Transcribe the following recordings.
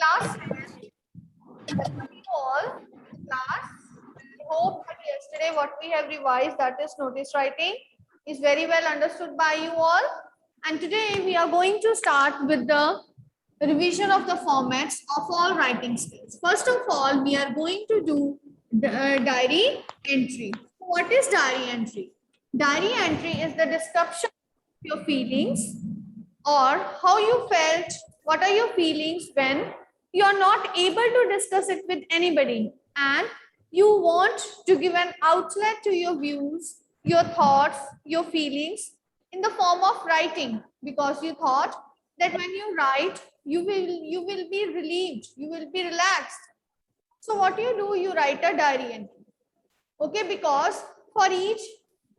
Class 7. Welcome you all to class. I hope that yesterday what we have revised, that is notice writing, is very well understood by you all. And today we are going to start with the revision of the formats of all writing skills. First of all, we are going to do the diary entry. What is diary entry? Diary entry is the description of your feelings or how you felt, what are your feelings when you are not able to discuss it with anybody and you want to give an outlet to your views, your thoughts, your feelings in the form of writing, because you thought that when you write, you will be relieved, you will be relaxed. So what do, you write a diary entry. Okay, because for each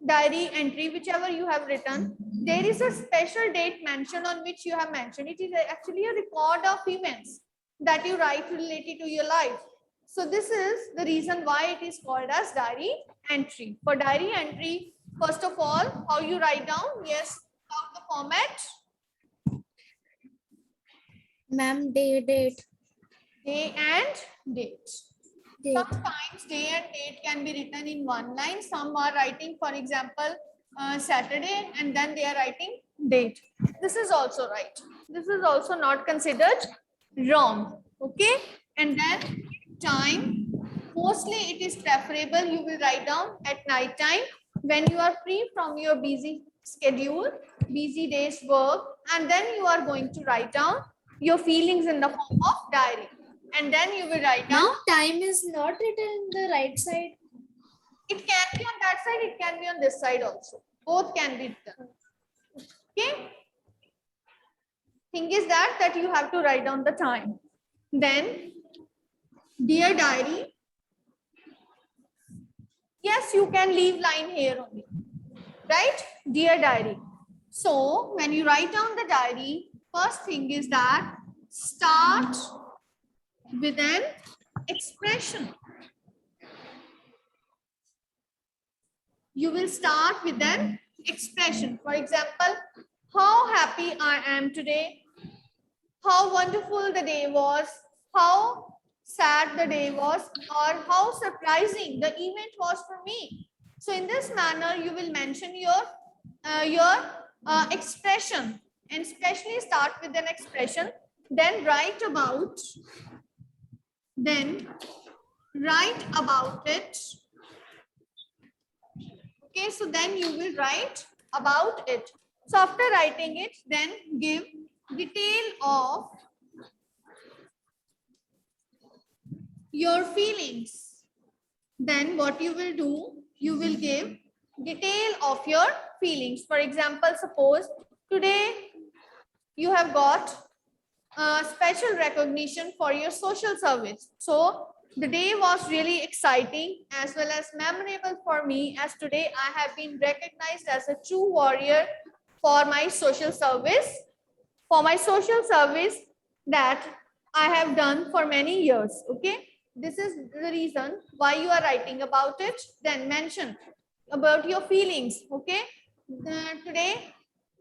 diary entry, whichever you have written, there is a special date mentioned on which you have mentioned. It is actually a record of events that you write related to your life. So this is the reason why it is called as diary entry. For diary entry, first of all, how you write down? Yes, about the format. Ma'am, date. Day and date. Sometimes day and date can be written in one line. Some are writing, for example, Saturday, and then they are writing date. This is also right. This is also not considered wrong. Okay. And then time. Mostly it is preferable you will write down at night time when you are free from your busy schedule, busy day's work, and then you are going to write down your feelings in the form of diary. And then you will write down. Now, time is not written in the right side. It can be on that side, it can be on this side also. Both can be written. Okay. Thing is that you have to write down the time. Then, dear diary. Yes, you can leave line here only. Right? Dear diary. So, when you write down the diary, first thing is that start with an expression. You will start with an expression. For example, how happy I am today, how wonderful the day was, how sad the day was, or how surprising the event was for me. So in this manner, you will mention your expression, and especially start with an expression, then write about it. Okay, so then you will write about it. So after writing it, then give detail of your feelings. Then what you will do, you will give detail of your feelings. For example, suppose today you have got a special recognition for your social service. So the day was really exciting as well as memorable for me, as today I have been recognized as a true warrior for my social service, that I have done for many years. Okay, this is the reason why you are writing about it. Then mention about your feelings. Okay, today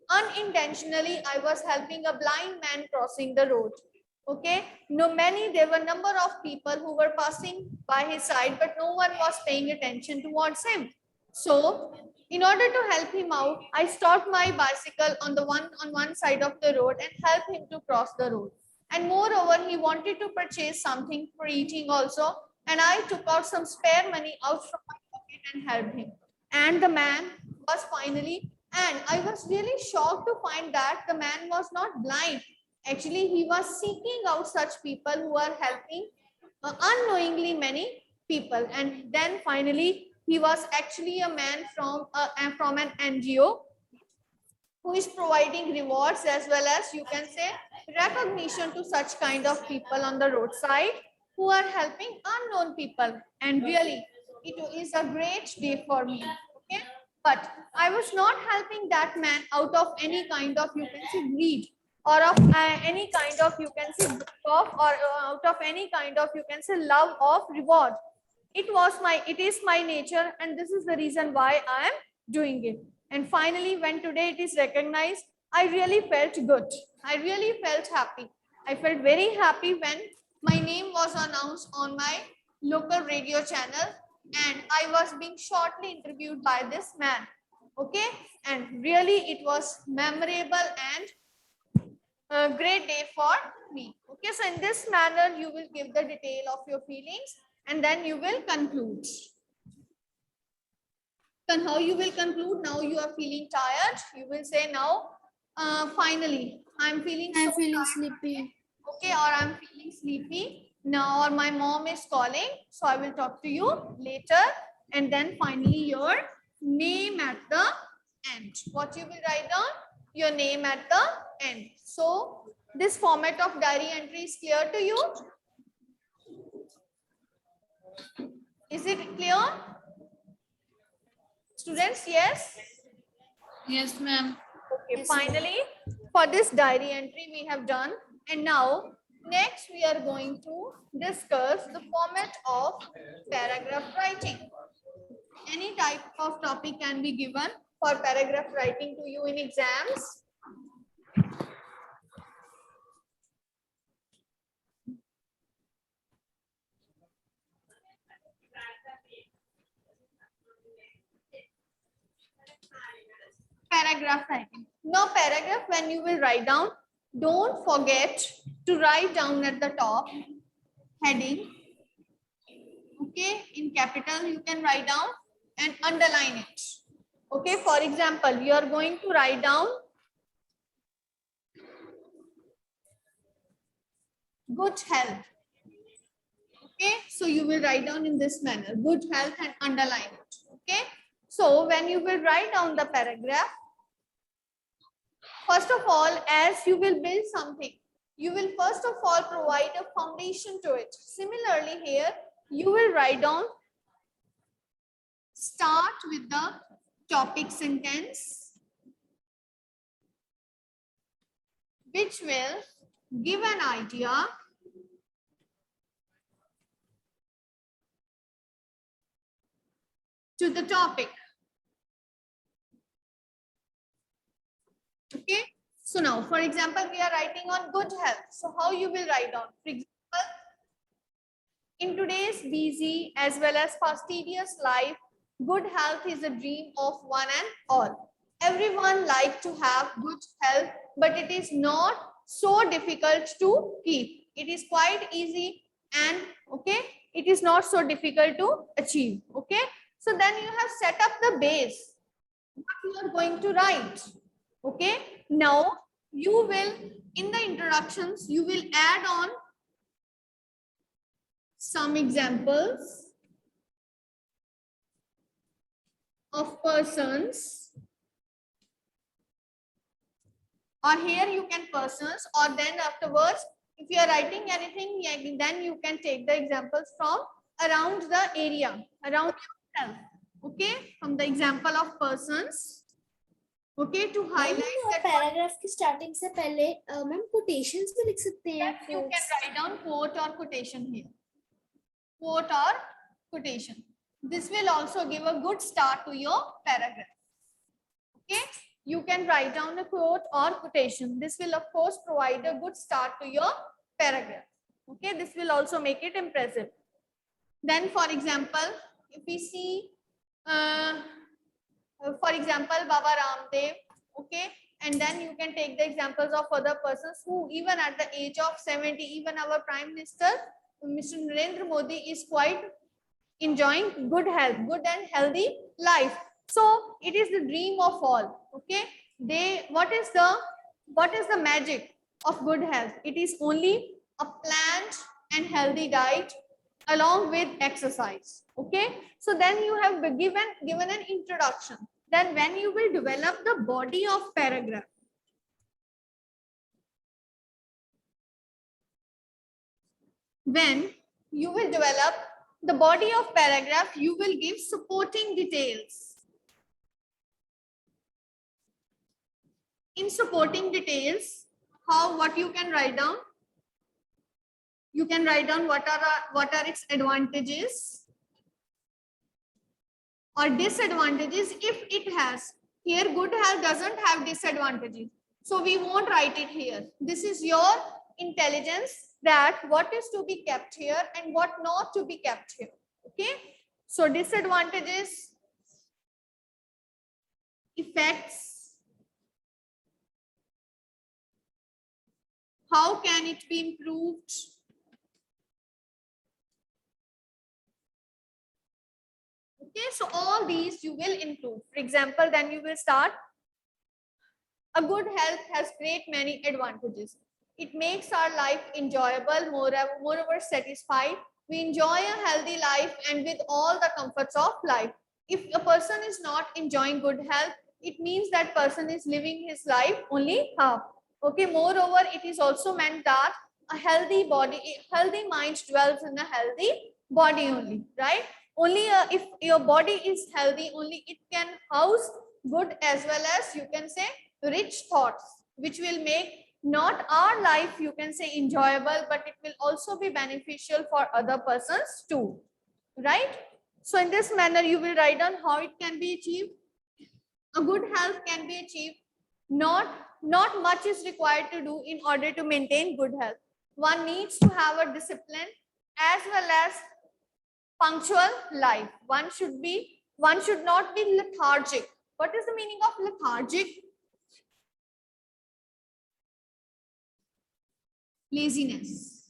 unintentionally I was helping a blind man crossing the road. Okay, there were number of people who were passing by his side, but no one was paying attention towards him. So in order to help him out, I stopped my bicycle on one side of the road and helped him to cross the road. And moreover, he wanted to purchase something for eating also, and I took out some spare money out from my pocket and helped him. And the man was finally, and I was really shocked to find that the man was not blind. Actually, he was seeking out such people who are helping unknowingly many people. And then finally, he was actually a man from an NGO who is providing rewards as well as, you can say, recognition to such kind of people on the roadside who are helping unknown people. And really, it is a great day for me. Okay, but I was not helping that man out of any kind of, you can say, greed, or of any kind of, you can say, of, or out of any kind of, you can say, love of reward. It is my nature, and this is the reason why I am doing it. And finally, when today it is recognized, I really felt good. I really felt happy. I felt very happy when my name was announced on my local radio channel and I was being shortly interviewed by this man. Okay, and really it was memorable and a great day for me. Okay, so in this manner, you will give the detail of your feelings and then you will conclude. Then how you will conclude? Now you are feeling tired. You will say now, finally, I'm feeling I'm so feeling tired. sleepy. Okay, or I'm feeling sleepy now, or my mom is calling. So I will talk to you later. And then finally your name at the end. What you will write down? Your name at the end. So this format of diary entry is clear to you? Is it clear? Students, yes? Yes, ma'am. Okay, Yes, ma'am. finally, for this diary entry we have done. And now, next we are going to discuss the format of paragraph writing. Any type of topic can be given for paragraph writing to you in exams. Paragraph writing. Now, paragraph when you will write down, don't forget to write down at the top heading. Okay, in capital you can write down and underline it. Okay, for example, you are going to write down good health. Okay, so you will write down in this manner, good health, and underline it. Okay, so when you will write down the paragraph, first of all, as you will build something, you will first of all provide a foundation to it. Similarly here, you will write down, start with the topic sentence, which will give an idea to the topic. Okay, so now for example we are writing on good health. So how you will write down? For example, in today's busy as well as fastidious life, good health is a dream of one and all. Everyone like to have good health, but it is not so difficult to keep. It is quite easy and okay, it is not so difficult to achieve. Okay, so then you have set up the base. What you are going to write? Okay, now you will, in the introductions, you will add on some examples of persons, or here you can persons, or then afterwards, if you are writing anything, then you can take the examples from around the area, around yourself. Okay, from the example of persons. Okay, to highlight that paragraph की starting से पहले ma'am quotations भी लिख सकते हैं. that you can write down quote or quotation here. Quote or quotation. This will also give a good start to your paragraph. Okay, you can write down a quote or quotation. This will of course provide a good start to your paragraph. Okay, this will also make it impressive. Then for example, if we see for example Baba Ramdev, okay, and then you can take the examples of other persons who even at the age of 70, even our Prime Minister Mr. Narendra Modi is quite enjoying good health, good and healthy life. So it is the dream of all. Okay, what is the magic of good health? It is only a planned and healthy diet along with exercise. Okay, so then you have given an introduction. Then when you will develop the body of paragraph, when you will develop the body of paragraph, you will give supporting details. In supporting details, what you can write down? You can write down what are its advantages or disadvantages if it has. Here good health doesn't have disadvantages, so we won't write it here. This is your intelligence that what is to be kept here and what not to be kept here. Okay. So disadvantages, effects, how can it be improved? Okay, so all these you will include. For example, then you will start. A good health has great many advantages. It makes our life enjoyable, moreover satisfied. We enjoy a healthy life and with all the comforts of life. If a person is not enjoying good health, it means that person is living his life only half. Okay, moreover, it is also meant that a healthy body, a healthy mind dwells in a healthy body only, right? Only if your body is healthy, only it can house good as well as you can say rich thoughts, which will make not our life you can say enjoyable, but it will also be beneficial for other persons too, right? So in this manner you will write down how it can be achieved. A good health can be achieved. Not much is required to do in order to maintain good health. One needs to have a discipline as well as punctual life. One should not be lethargic. What is the meaning of lethargic? Laziness.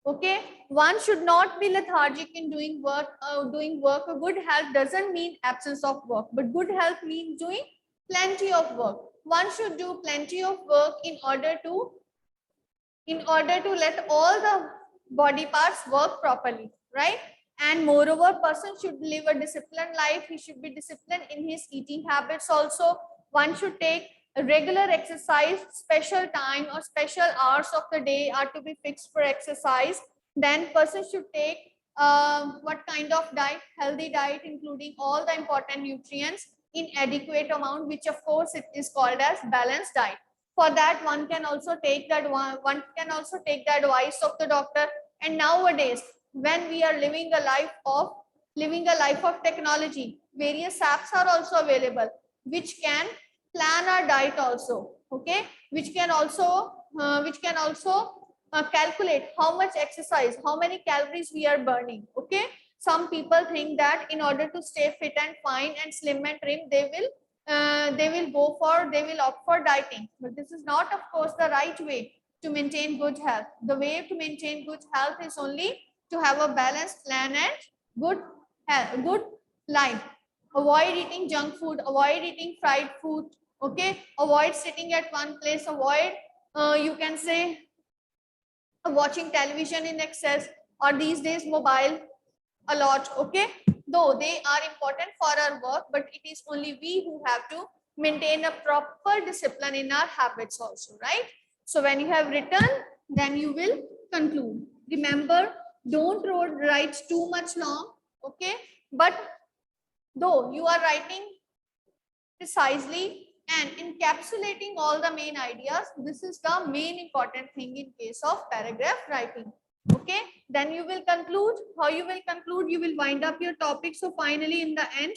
Okay, one should not be lethargic in doing work. A good health doesn't mean absence of work, but good health means doing plenty of work. One should do plenty of work in order to let all the body parts work properly, right? And moreover, person should live a disciplined life. He should be disciplined in his eating habits also. One should take a regular exercise. Special time or special hours of the day are to be fixed for exercise. Then person should take what kind of diet? Healthy diet, including all the important nutrients in adequate amount, which of course it is called as balanced diet. For that, one can also take that one can also take the advice of the doctor. And nowadays, when we are living a life of technology, various apps are also available which can plan our diet also. Okay, which can also calculate how much exercise, how many calories we are burning. Okay, some people think that in order to stay fit and fine and slim and trim, they will opt for dieting. But this is not, of course, the right way to maintain good health. The way to maintain good health is only to have a balanced plan and good health, good life. Avoid eating junk food, avoid eating fried food. Okay, avoid sitting at one place, avoid you can say watching television in excess, or these days mobile a lot. Okay, though they are important for our work, but it is only we who have to maintain a proper discipline in our habits also, right? So when you have written, then you will conclude. Remember, don't write too much long. Okay, but though you are writing precisely and encapsulating all the main ideas, this is the main important thing in case of paragraph writing. Okay, then you will conclude. How you will conclude? You will wind up your topic. So finally, in the end,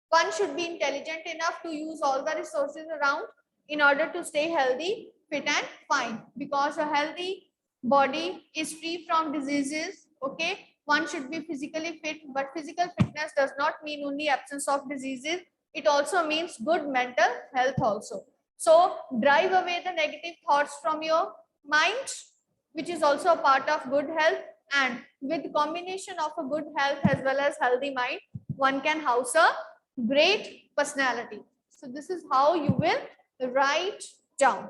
one should be intelligent enough to use all the resources around in order to stay healthy, fit and fine, because a healthy body is free from diseases. Okay, one should be physically fit, but physical fitness does not mean only absence of diseases. It also means good mental health also. So drive away the negative thoughts from your mind, which is also a part of good health. And with combination of a good health as well as healthy mind, one can house a great personality. So this is how you will write down.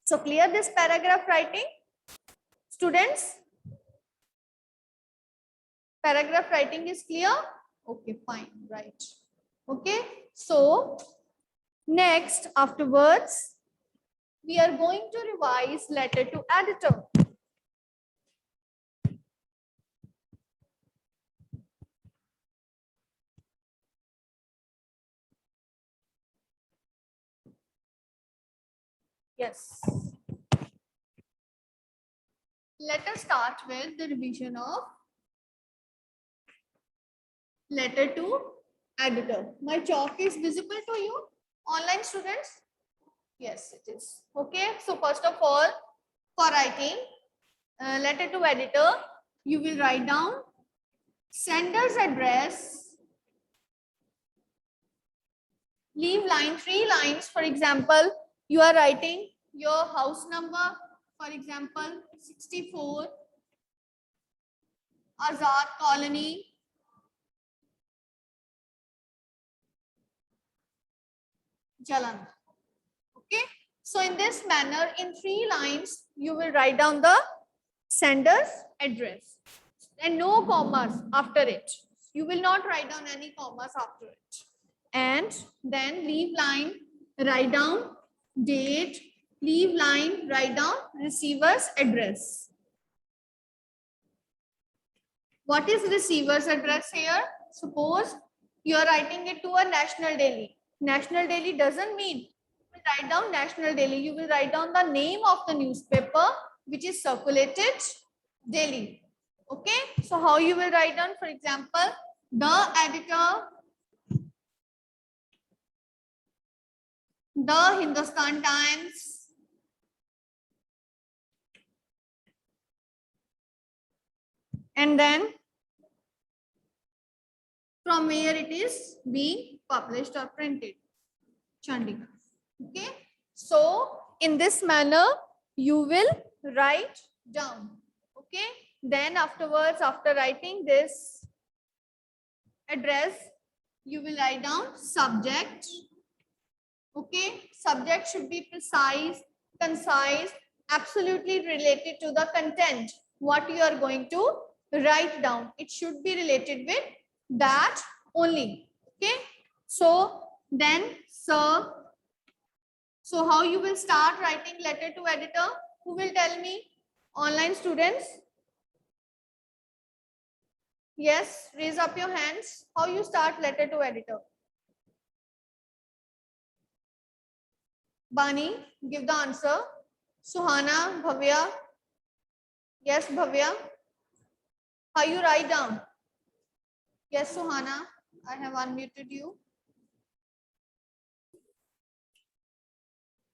So clear this paragraph writing, students? Paragraph writing is clear? Okay, fine, right. Okay, so next afterwards, we are going to revise letter to editor. Yes. Let us start with the revision of letter to editor. My chalk is visible to you, online students? Yes, it is. Okay. So first of all, for writing letter to editor, you will write down sender's address. Leave line 3 lines. For example, you are writing your house number. For example, 64 Azad Colony. Jalandhar. Okay. So in this manner, in 3 lines, you will write down the sender's address and no commas after it. You will not write down any commas after it. And then leave line, write down date, leave line, write down receiver's address. What is receiver's address here? Suppose you are writing it to a national daily. National daily doesn't mean you will write down national daily. You will write down the name of the newspaper which is circulated daily. Okay. So how you will write down, for example, the editor, the Hindustan Times, and then from where it is being published or printed. Chandigarh. Okay. So in this manner, you will write down. Okay. Then afterwards, after writing this address, you will write down subject. Okay. Subject should be precise, concise, absolutely related to the content. What you are going to write down. It should be related with that only. Okay. So then, sir. So how you will start writing letter to editor? Who will tell me? Online students? Yes, raise up your hands. How you start letter to editor? Bani, give the answer. Suhana, Bhavya. Yes, Bhavya. How you write down? Yes, Suhana, I have unmuted you.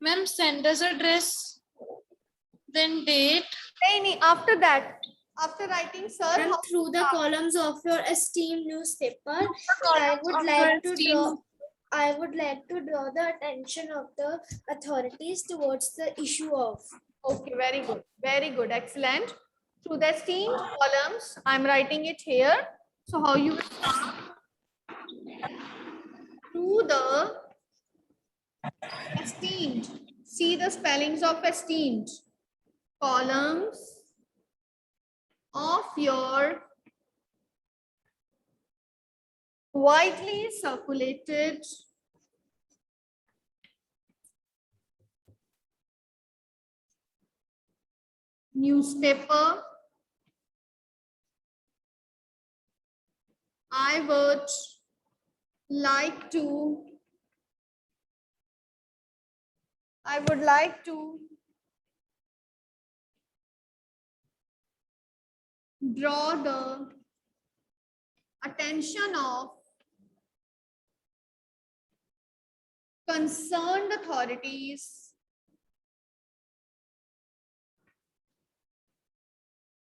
Ma'am, sender's address, then date. After that, after writing, sir, And how through the columns of your esteemed newspaper, I would like to draw the attention of the authorities towards the issue of. Okay, very good, excellent. Through the esteemed columns, I'm writing it here. So how you will start? Through the esteemed. See the spellings of esteemed. Columns of your widely circulated newspaper, I would like to draw the attention of concerned authorities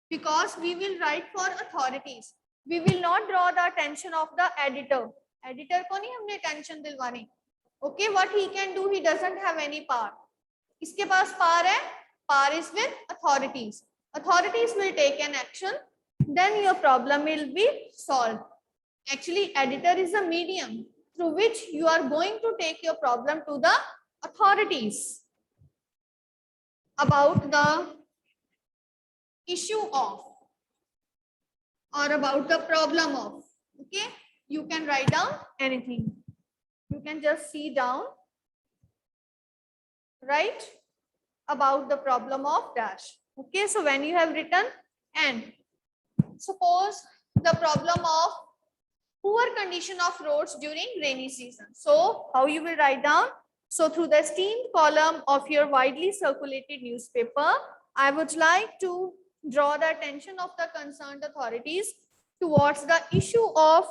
because we will write for authorities. We will not draw the attention of the editor. Editor को नहीं हमने attention दिलवानी. Okay, what he can do, he doesn't have any power. इसके पास power है. Power is with authorities. Authorities will take an action. Then your problem will be solved. Actually, editor is a medium through which you are going to take your problem to the authorities about the issue of or about the problem of. Okay, you can write down anything. You can just see down, right, about the problem of dash. Okay, so when you have written, and suppose the problem of poor condition of roads during rainy season. So how you will write down? So through the esteemed column of your widely circulated newspaper, I would like to draw the attention of the concerned authorities towards the issue of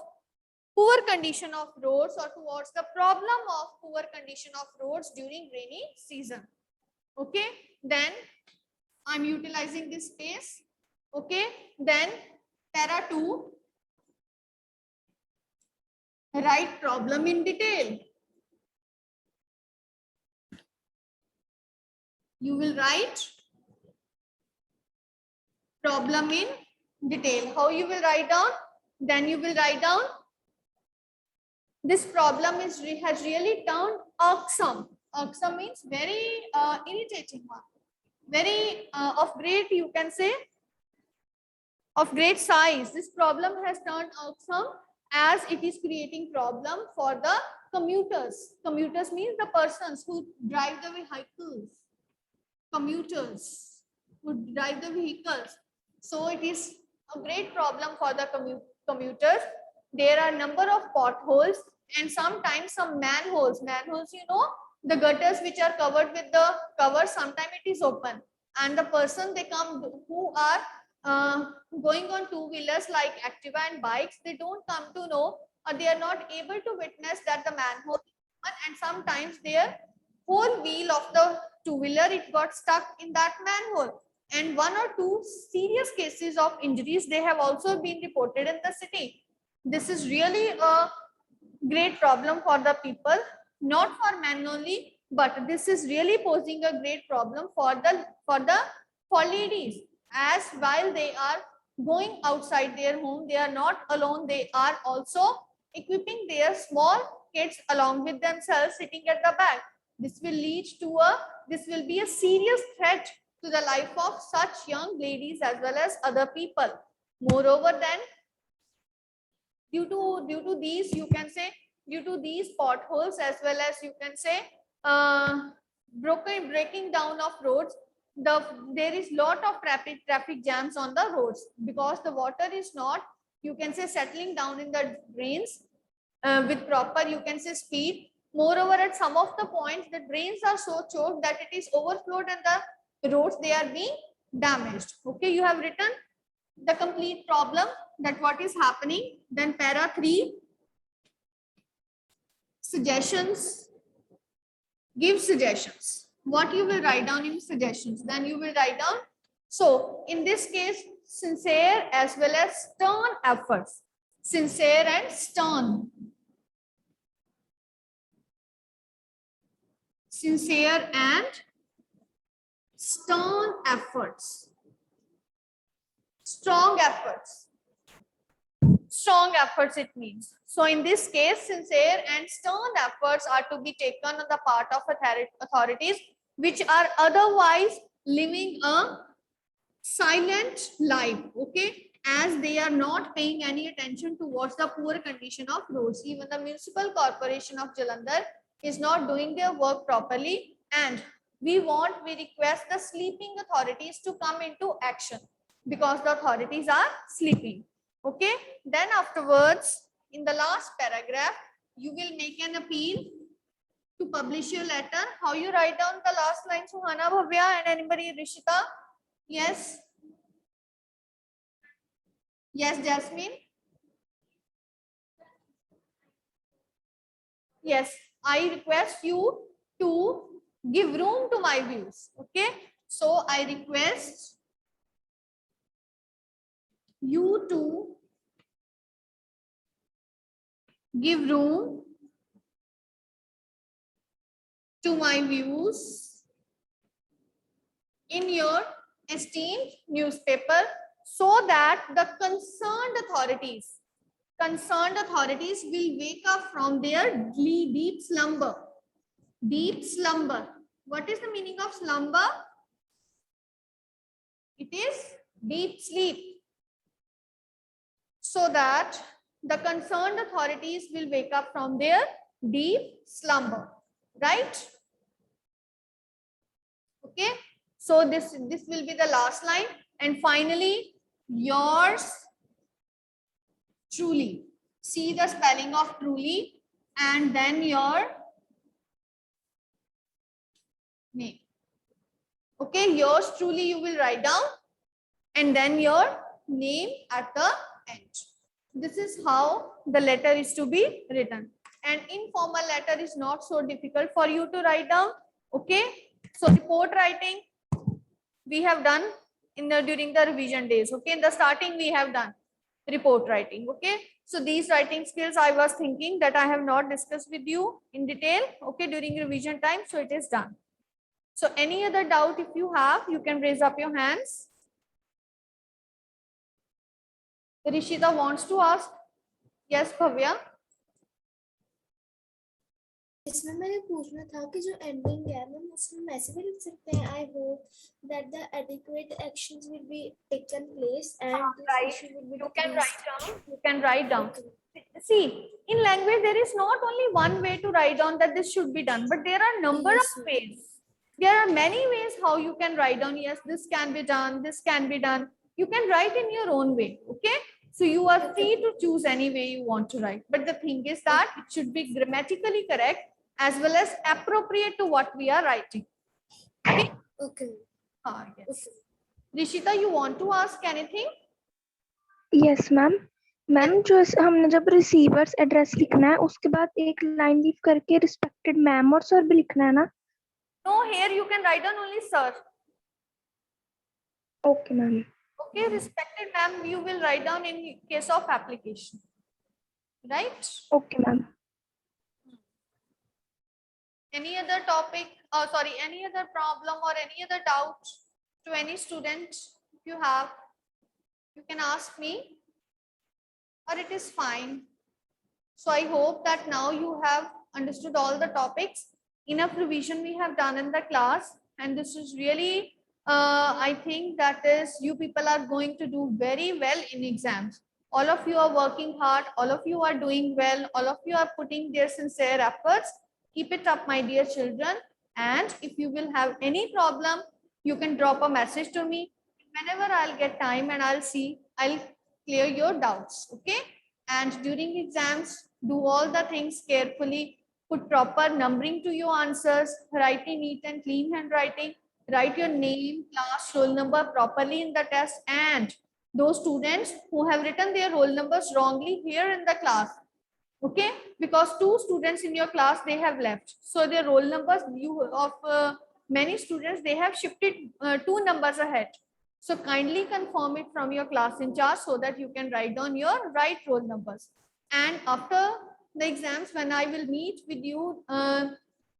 poor condition of roads or towards the problem of poor condition of roads during rainy season. Okay, then I'm utilizing this space. Okay, then para 2, write problem in detail. You will write problem in detail. How you will write down? Then you will write down, this problem has really turned irksome. Irksome means very irritating one. Very of great, you can say, of great size. This problem has turned irksome as it is creating problem for the commuters. Commuters means the persons who drive the vehicles. Commuters who drive the vehicles. So it is a great problem for the commuters. There are number of potholes and sometimes some manholes. Manholes, you know, the gutters which are covered with the cover, sometimes it is open. And the person they come who are going on two-wheelers like Activa and bikes, they don't come to know, or they are not able to witness that the manhole is open, and sometimes their whole wheel of the two-wheeler, it got stuck in that manhole. And 1 or 2 serious cases of injuries, they have also been reported in the city. This is really a great problem for the people, not for men only, but this is really posing a great problem for ladies, as while they are going outside their home, they are not alone, they are also equipping their small kids along with themselves sitting at the back. This will be a serious threat to the life of such young ladies as well as other people. Moreover, then due to these, you can say, due to these potholes, as well as you can say breaking down of roads, there is lot of traffic jams on the roads, because the water is not, you can say, settling down in the drains with proper, you can say, speed. Moreover, at some of the points, the drains are so choked that it is overflowed and the roads, they are being damaged. Okay, you have written the complete problem, that what is happening. Then para 3, suggestions. Give suggestions. What you will write down in suggestions? Then you will write down, so in this case, sincere as well as stern efforts. Sincere and stern. Sincere and stern efforts. Strong efforts. Strong efforts it means. So in this case, sincere and stern efforts are to be taken on the part of authorities which are otherwise living a silent life, okay, as they are not paying any attention towards the poor condition of roads. Even the Municipal Corporation of Jalandhar is not doing their work properly, and we request the sleeping authorities to come into action, because the authorities are sleeping. Okay, then afterwards, in the last paragraph, you will make an appeal to publish your letter. How you write down the last line, Suhana, Bhavya, and anybody, Rishita? Yes. Yes, Jasmine. Yes, I request you to give room to my views. Okay, so I request you to give room to my views in your esteemed newspaper, so that the concerned authorities will wake up from their deep slumber. Deep slumber. What is the meaning of slumber? It is deep sleep. So that the concerned authorities will wake up from their deep slumber. Right? Okay. So this will be the last line. And finally, yours truly. See the spelling of truly, and then your name. Okay, yours truly you will write down, and then your name at the end. This is how the letter is to be written. And informal letter is not so difficult for you to write down. Okay. So report writing we have done in the during the revision days. Okay. In the starting we have done report writing. Okay. So these writing skills I was thinking that I have not discussed with you in detail. Okay. During revision time. So it is done. So any other doubt if you have, you can raise up your hands. Rishita wants to ask. Yes, Bhavya. इसमें मैंने पूछना था कि जो ending है ma'am उसमें ऐसे भी लिख सकते हैं I hope that the adequate actions will be taken place and Right. This issue will be You can write down. You can write down. See, in language, there is not only one way to write down that this should be done, but there are number Yes, of ma'am. ways. There are many ways how you can write down. Yes, this can be done. This can be done. You can write in your own way. Okay. So you are free to choose any way you want to write. But the thing is that it should be grammatically correct as well as appropriate to what we are writing. Okay. Okay. Yes. Rishita, you want to ask anything? Yes ma'am ma'am जो हमने जब receiver's address लिखना है उसके बाद एक line leave करके respected ma'am और सर भी लिखना है ना No, here you can write down only sir. Okay ma'am Okay, respected ma'am, you will write down in case of application. Right? Okay ma'am Any other topic, sorry, any other problem or any other doubt to any student if you have, you can ask me or it is fine. So I hope that now you have understood all the topics. Enough revision we have done in the class, and this is really, I think that is you people are going to do very well in exams. All of you are working hard, all of you are doing well, all of you are putting their sincere efforts. Keep it up, my dear children. And if you will have any problem, you can drop a message to me. Whenever I'll get time and I'll see, I'll clear your doubts. Okay. And during exams, do all the things carefully. Put proper numbering to your answers. Write in neat and clean handwriting. Write your name, class, roll number properly in the test. And those students who have written their roll numbers wrongly here in the class, okay, because 2 students in your class they have left, so their roll numbers many students they have shifted 2 numbers ahead. So kindly confirm it from your class in charge so that you can write down your right roll numbers. And after the exams, when I will meet with you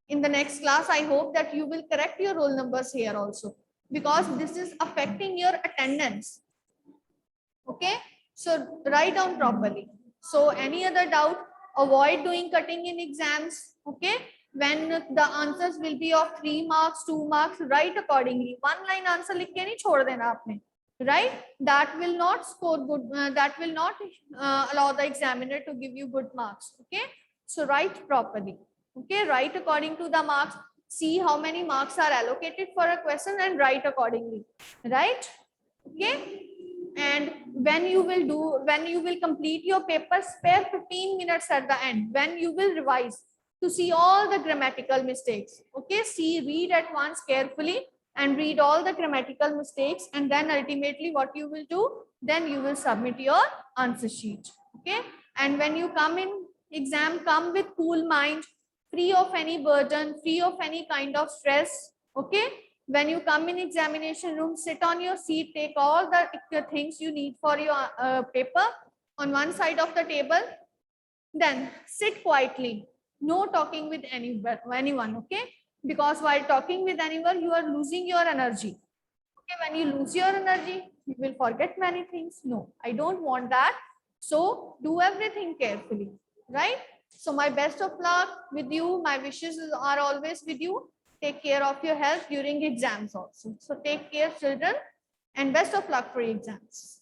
in the next class, I hope that you will correct your roll numbers here also, because this is affecting your attendance. Okay, so write down properly. So any other doubt, avoid doing cutting in exams. Okay, when the answers will be of 3 marks, 2 marks, write accordingly. One line answer लिख के नहीं छोड़ देना आपने, right? That will not score good, that will not allow the examiner to give you good marks. Okay, so write properly. Okay, write according to the marks. See how many marks are allocated for a question and write accordingly, right? Okay. And when you will complete your paper, spare 15 minutes at the end when you will revise to see all the grammatical mistakes. Okay, read at once carefully and read all the grammatical mistakes, and then ultimately what you will do, then you will submit your answer sheet. Okay, and when you come in exam, come with cool mind, free of any burden, free of any kind of stress. Okay, when you come in examination room, sit on your seat, take all the things you need for your paper on one side of the table, then sit quietly, no talking with anyone. Okay, because while talking with anyone, you are losing your energy. Okay, when you lose your energy, you will forget many things. No, I don't want that. So do everything carefully, right? So my best of luck with you. My wishes are always with you. Take care of your health during exams also. So take care, children, and best of luck for exams.